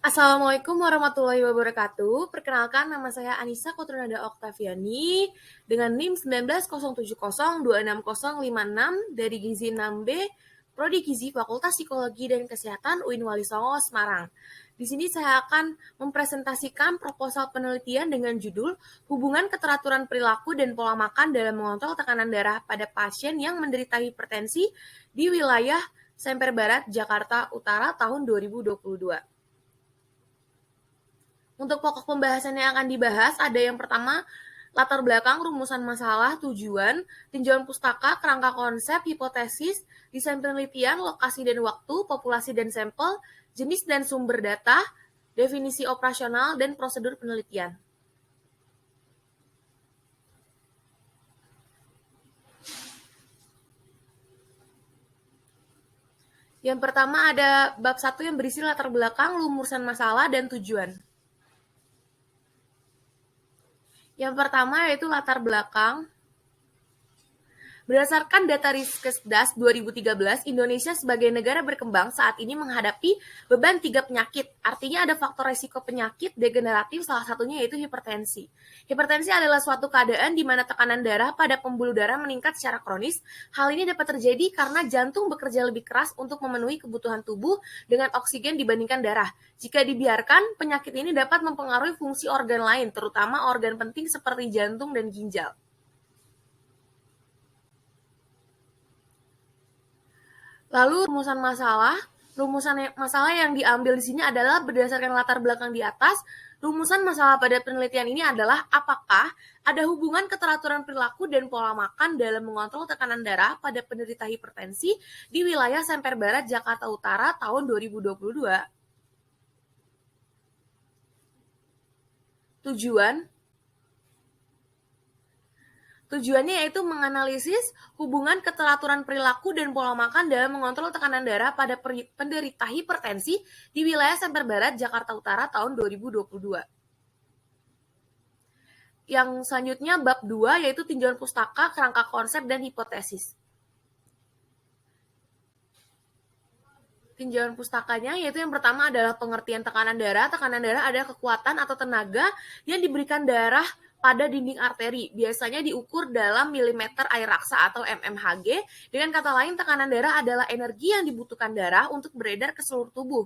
Assalamualaikum warahmatullahi wabarakatuh. Perkenalkan, nama saya Anissa Kotrunada Oktaviani dengan NIM 1907026056 dari Gizi 6B, Prodi Gizi Fakultas Psikologi dan Kesehatan UIN Wali Songo, Semarang. Di sini saya akan mempresentasikan proposal penelitian dengan judul Hubungan Keteraturan Perilaku dan Pola Makan dalam Mengontrol Tekanan Darah pada Pasien yang Menderita Hipertensi di wilayah Semper Barat, Jakarta Utara tahun 2022. Untuk pokok pembahasan yang akan dibahas ada yang pertama, latar belakang, rumusan masalah, tujuan, tinjauan pustaka, kerangka konsep, hipotesis, desain penelitian, lokasi dan waktu, populasi dan sampel, jenis dan sumber data, definisi operasional, dan prosedur penelitian. Yang pertama ada bab 1 yang berisi latar belakang, rumusan masalah, dan tujuan. Yang pertama yaitu latar belakang. Berdasarkan data Riskesdas 2013, Indonesia sebagai negara berkembang saat ini menghadapi beban 3 penyakit. Artinya ada faktor resiko penyakit degeneratif, salah satunya yaitu hipertensi. Hipertensi adalah suatu keadaan di mana tekanan darah pada pembuluh darah meningkat secara kronis. Hal ini dapat terjadi karena jantung bekerja lebih keras untuk memenuhi kebutuhan tubuh dengan oksigen dibandingkan darah. Jika dibiarkan, penyakit ini dapat mempengaruhi fungsi organ lain, terutama organ penting seperti jantung dan ginjal. Lalu rumusan masalah yang diambil di sini adalah berdasarkan latar belakang di atas. Rumusan masalah pada penelitian ini adalah apakah ada hubungan keteraturan perilaku dan pola makan dalam mengontrol tekanan darah pada penderita hipertensi di wilayah Semper Barat, Jakarta Utara tahun 2022. Tujuannya yaitu menganalisis hubungan keteraturan perilaku dan pola makan dalam mengontrol tekanan darah pada penderita hipertensi di wilayah Semper Barat, Jakarta Utara tahun 2022. Yang selanjutnya bab 2 yaitu tinjauan pustaka, kerangka konsep, dan hipotesis. Tinjauan pustakanya yaitu yang pertama adalah pengertian tekanan darah. Tekanan darah adalah kekuatan atau tenaga yang diberikan darah pada dinding arteri, biasanya diukur dalam milimeter air raksa atau mmHg. Dengan kata lain, tekanan darah adalah energi yang dibutuhkan darah untuk beredar ke seluruh tubuh.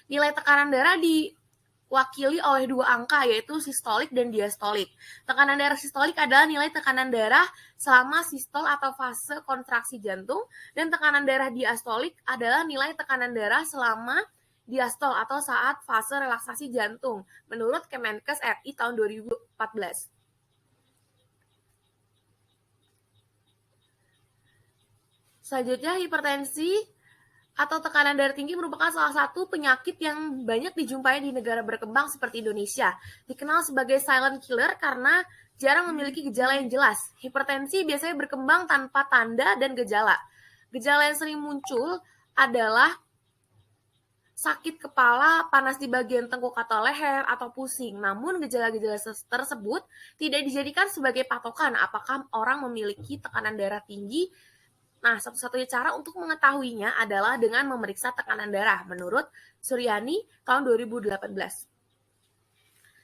Nilai tekanan darah diwakili oleh dua angka, yaitu sistolik dan diastolik. Tekanan darah sistolik adalah nilai tekanan darah selama sistol atau fase kontraksi jantung, dan tekanan darah diastolik adalah nilai tekanan darah selama diastol atau saat fase relaksasi jantung, menurut Kemenkes RI tahun 2014. Selanjutnya, hipertensi atau tekanan darah tinggi merupakan salah satu penyakit yang banyak dijumpai di negara berkembang seperti Indonesia. Dikenal sebagai silent killer karena jarang memiliki gejala yang jelas. Hipertensi biasanya berkembang tanpa tanda dan gejala. Gejala yang sering muncul adalah sakit kepala, panas di bagian tengkuk atau leher, atau pusing. Namun gejala-gejala tersebut tidak dijadikan sebagai patokan apakah orang memiliki tekanan darah tinggi. Nah, satu-satunya cara untuk mengetahuinya adalah dengan memeriksa tekanan darah, menurut Suryani tahun 2018.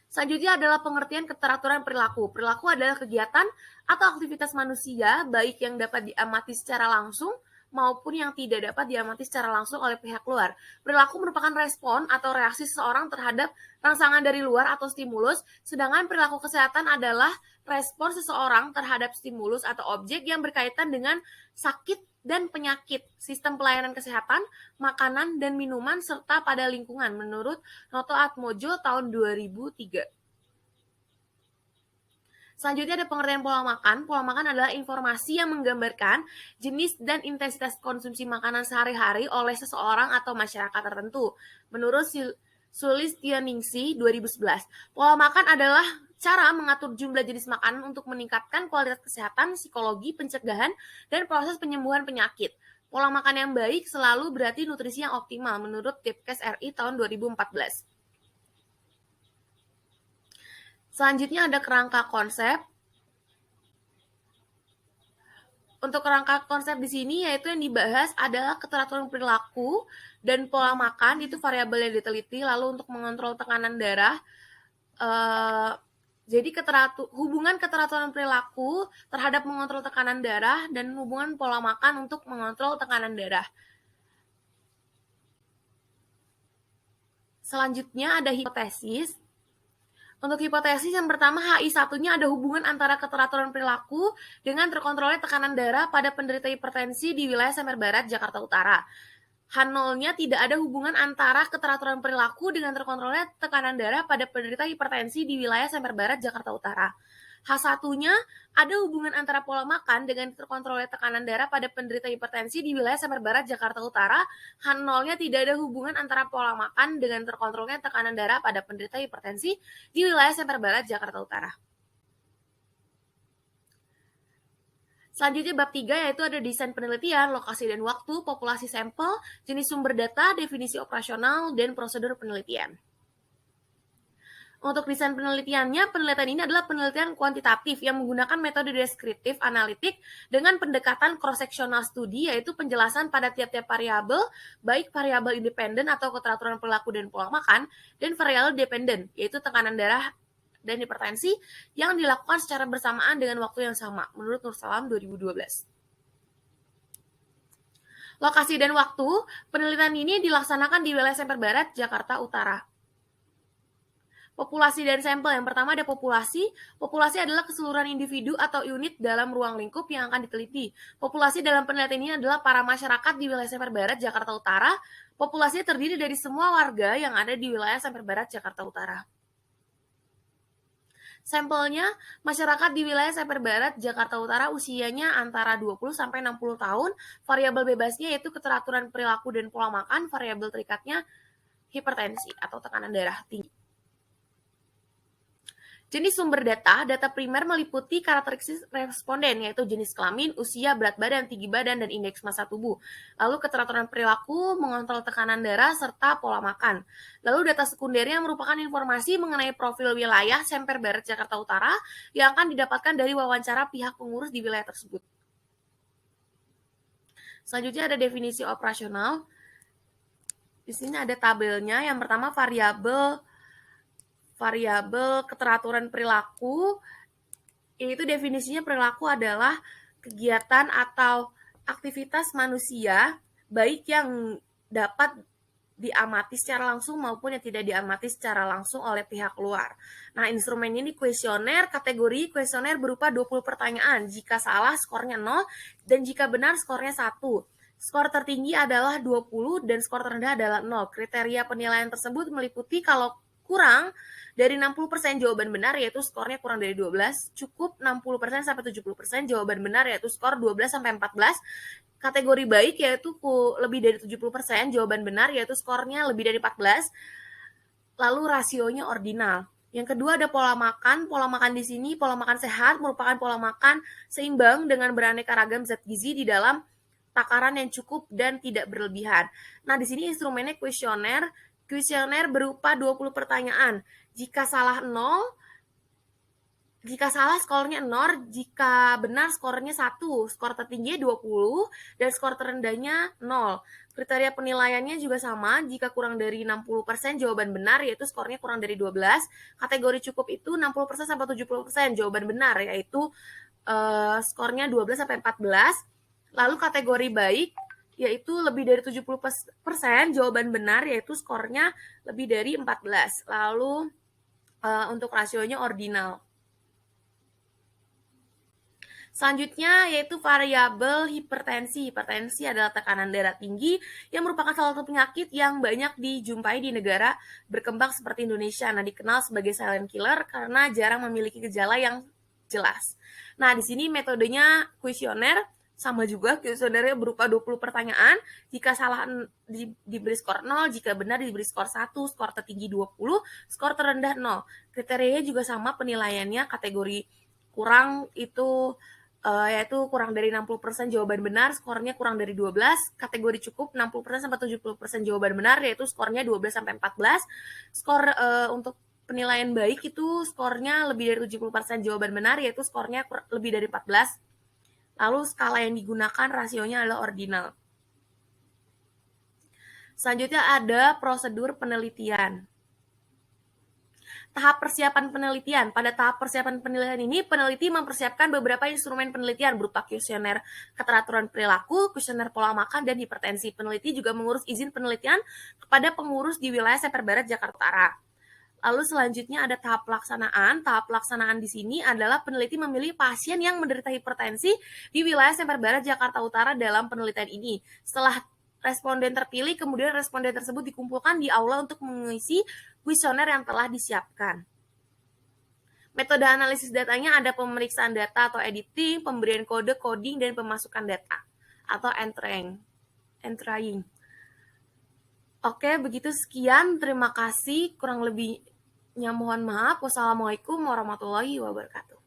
Selanjutnya adalah pengertian keteraturan perilaku. Perilaku adalah kegiatan atau aktivitas manusia, baik yang dapat diamati secara langsung maupun yang tidak dapat diamati secara langsung oleh pihak luar. Perilaku merupakan respon atau reaksi seseorang terhadap rangsangan dari luar atau stimulus, sedangkan perilaku kesehatan adalah respon seseorang terhadap stimulus atau objek yang berkaitan dengan sakit dan penyakit, sistem pelayanan kesehatan, makanan dan minuman, serta pada lingkungan, menurut Noto Atmojo tahun 2003. Selanjutnya ada pengertian pola makan. Pola makan adalah informasi yang menggambarkan jenis dan intensitas konsumsi makanan sehari-hari oleh seseorang atau masyarakat tertentu. Menurut Sulistianingsih 2011, pola makan adalah cara mengatur jumlah jenis makanan untuk meningkatkan kualitas kesehatan, psikologi, pencegahan, dan proses penyembuhan penyakit. Pola makan yang baik selalu berarti nutrisi yang optimal, menurut Depkes RI tahun 2014. Selanjutnya ada kerangka konsep. Untuk rangka konsep di sini yaitu yang dibahas adalah keteraturan perilaku dan pola makan, itu variabel yang diteliti. Lalu untuk mengontrol tekanan darah, jadi hubungan keteraturan perilaku terhadap mengontrol tekanan darah dan hubungan pola makan untuk mengontrol tekanan darah. Selanjutnya ada hipotesis. Untuk hipotesis yang pertama, HI1-nya ada hubungan antara keteraturan perilaku dengan terkontrolnya tekanan darah pada penderita hipertensi di wilayah Semper Barat, Jakarta Utara. H0-nya tidak ada hubungan antara keteraturan perilaku dengan terkontrolnya tekanan darah pada penderita hipertensi di wilayah Semper Barat, Jakarta Utara. H1-nya ada hubungan antara pola makan dengan terkontrolnya tekanan darah pada penderita hipertensi di wilayah Semper Barat, Jakarta Utara. H0-nya tidak ada hubungan antara pola makan dengan terkontrolnya tekanan darah pada penderita hipertensi di wilayah Semper Barat, Jakarta Utara. Selanjutnya bab 3 yaitu ada desain penelitian, lokasi dan waktu, populasi sampel, jenis sumber data, definisi operasional, dan prosedur penelitian. Untuk desain penelitiannya, penelitian ini adalah penelitian kuantitatif yang menggunakan metode deskriptif analitik dengan pendekatan cross-sectional studi, yaitu penjelasan pada tiap-tiap variabel, baik variabel independen atau keteraturan perilaku dan pola makan, dan variabel dependen, yaitu tekanan darah dan hipertensi yang dilakukan secara bersamaan dengan waktu yang sama, menurut Nursalam 2012. Lokasi dan waktu, penelitian ini dilaksanakan di wilayah Semper Barat, Jakarta Utara. Populasi dan sampel. Yang pertama ada populasi. Populasi adalah keseluruhan individu atau unit dalam ruang lingkup yang akan diteliti. Populasi dalam penelitian ini adalah para masyarakat di wilayah Semper Barat, Jakarta Utara. Populasi terdiri dari semua warga yang ada di wilayah Semper Barat, Jakarta Utara. Sampelnya, masyarakat di wilayah Semper Barat, Jakarta Utara usianya antara 20 sampai 60 tahun. Variabel bebasnya yaitu keteraturan perilaku dan pola makan. Variabel terikatnya hipertensi atau tekanan darah tinggi. Jenis sumber data, data primer meliputi karakteristik responden, yaitu jenis kelamin, usia, berat badan, tinggi badan, dan indeks massa tubuh. Lalu keteraturan perilaku, mengontrol tekanan darah, serta pola makan. Lalu data sekundernya merupakan informasi mengenai profil wilayah Semper Barat, Jakarta Utara yang akan didapatkan dari wawancara pihak pengurus di wilayah tersebut. Selanjutnya ada definisi operasional. Di sini ada tabelnya. Yang pertama variabel keteraturan perilaku, yaitu definisinya perilaku adalah kegiatan atau aktivitas manusia baik yang dapat diamati secara langsung maupun yang tidak diamati secara langsung oleh pihak luar. Nah, instrumen ini kuesioner. Kategori kuesioner berupa 20 pertanyaan. Jika salah skornya 0 dan jika benar skornya 1. Skor tertinggi adalah 20 dan skor terendah adalah 0. Kriteria penilaian tersebut meliputi kalau kurang dari 60% jawaban benar yaitu skornya kurang dari 12, cukup 60% sampai 70% jawaban benar yaitu skor 12 sampai 14. Kategori baik yaitu lebih dari 70% jawaban benar yaitu skornya lebih dari 14. Lalu rasionya ordinal. Yang kedua ada pola makan. Pola makan di sini, pola makan sehat merupakan pola makan seimbang dengan beraneka ragam zat gizi di dalam takaran yang cukup dan tidak berlebihan. Nah, di sini instrumennya kuesioner. Kuesioner berupa 20 pertanyaan. Jika salah 0, jika salah skornya 0, jika benar skornya 1, skor tertinggi 20 dan skor terendahnya 0. Kriteria penilaiannya juga sama, jika kurang dari 60% jawaban benar yaitu skornya kurang dari 12. Kategori cukup itu 60% sampai 70% jawaban benar yaitu skornya 12 sampai 14. Lalu kategori baik yaitu lebih dari 70% jawaban benar yaitu skornya lebih dari 14. Lalu untuk rasionya ordinal. Selanjutnya yaitu variabel hipertensi. Hipertensi adalah tekanan darah tinggi yang merupakan salah satu penyakit yang banyak dijumpai di negara berkembang seperti Indonesia. Nah, dikenal sebagai silent killer karena jarang memiliki gejala yang jelas. Nah, di sini metodenya kuesioner. Sama juga, kuesionernya berupa 20 pertanyaan. Jika salah diberi skor 0, jika benar diberi skor 1, skor tertinggi 20, skor terendah 0. Kriterianya juga sama penilaiannya, kategori kurang itu yaitu kurang dari 60% jawaban benar, skornya kurang dari 12. Kategori cukup 60% sampai 70% jawaban benar, yaitu skornya 12 sampai 14. Skor untuk penilaian baik itu skornya lebih dari 70% jawaban benar, yaitu skornya lebih dari 14. Lalu skala yang digunakan rasionya adalah ordinal. Selanjutnya ada prosedur penelitian. Tahap persiapan penelitian. Pada tahap persiapan penelitian ini, peneliti mempersiapkan beberapa instrumen penelitian berupa kuesioner keteraturan perilaku, kuesioner pola makan, dan hipertensi. Peneliti juga mengurus izin penelitian kepada pengurus di wilayah Semper Barat, Jakarta Utara. Lalu selanjutnya ada tahap pelaksanaan. Tahap pelaksanaan di sini adalah peneliti memilih pasien yang menderita hipertensi di wilayah Semper Barat, Jakarta Utara dalam penelitian ini. Setelah responden terpilih, kemudian responden tersebut dikumpulkan di aula untuk mengisi kuesioner yang telah disiapkan. Metode analisis datanya ada pemeriksaan data atau editing, pemberian kode, coding, dan pemasukan data atau entrying. Oke, begitu sekian. Terima kasih. Kurang lebihnya mohon maaf. Wassalamualaikum warahmatullahi wabarakatuh.